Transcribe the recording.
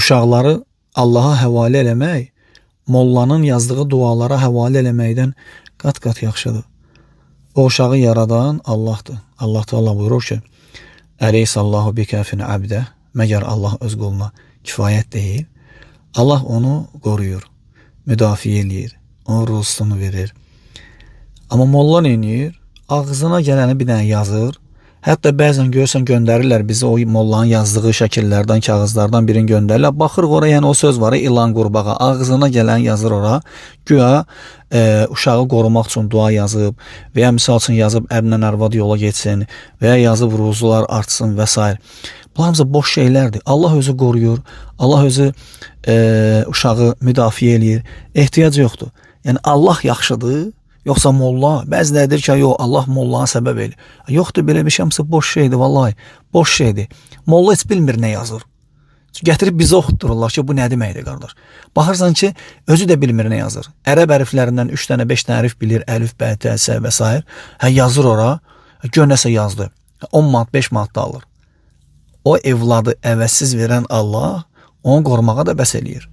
uşaqları Allaha həvalə eləmək, mollanın yazdığı dualara həvalə eləməkdən qat-qat yaxşıdır. O uşağı yaradan Allahdır. Allah Teala buyurur ki, Əleyhissallahu bikəfin əbdə, məgər Allah öz quluna kifayət deyil. Allah onu qoruyur, müdafiə eləyir, onun ruzusunu verir. Amma molla neyir? Ağzına gələni bir dənə yazır. Hətta bəzən görürsən göndərirlər bizi o mollanın yazdığı şəkillərdən, kağızlardan birini göndərirlər. Baxırıq oraya, yəni o söz var, ilan qurbağa. Ağzına gələn yazır ora. Güya uşağı qorumaq üçün dua yazıb və ya misal üçün yazıb ərlə arvad yola getsin və ya yazıb ruzular artsın və s. Bu hamısı boş şeylərdir. Allah özü qoruyur. Allah özü uşağı müdafiə eləyir. Ehtiyac yoxdur. Yəni Allah yaxşıdır. Yoxsa molla, bəziləri deyir ki, yox, Allah mollanı səbəb eləyir. Yoxdur, belə bir şey hamısı boş şeydir, vallahi, boş şeydir. Molla heç bilmir nə yazır. Gətirib bizə oxutdururlar ki, bu nə deməkdir, qardaş. Baxırsan ki, özü də bilmir nə yazır. Ərəb hərflərindən 3 dənə, 5 dənə hərf bilir, əlif, bə, tə, sə və s. Yazır ora, gör nəsə yazdı. 10 manat, 5 manat da alır. O evladı əvəzsiz verən Allah onu qorumağa da bəs eləyir.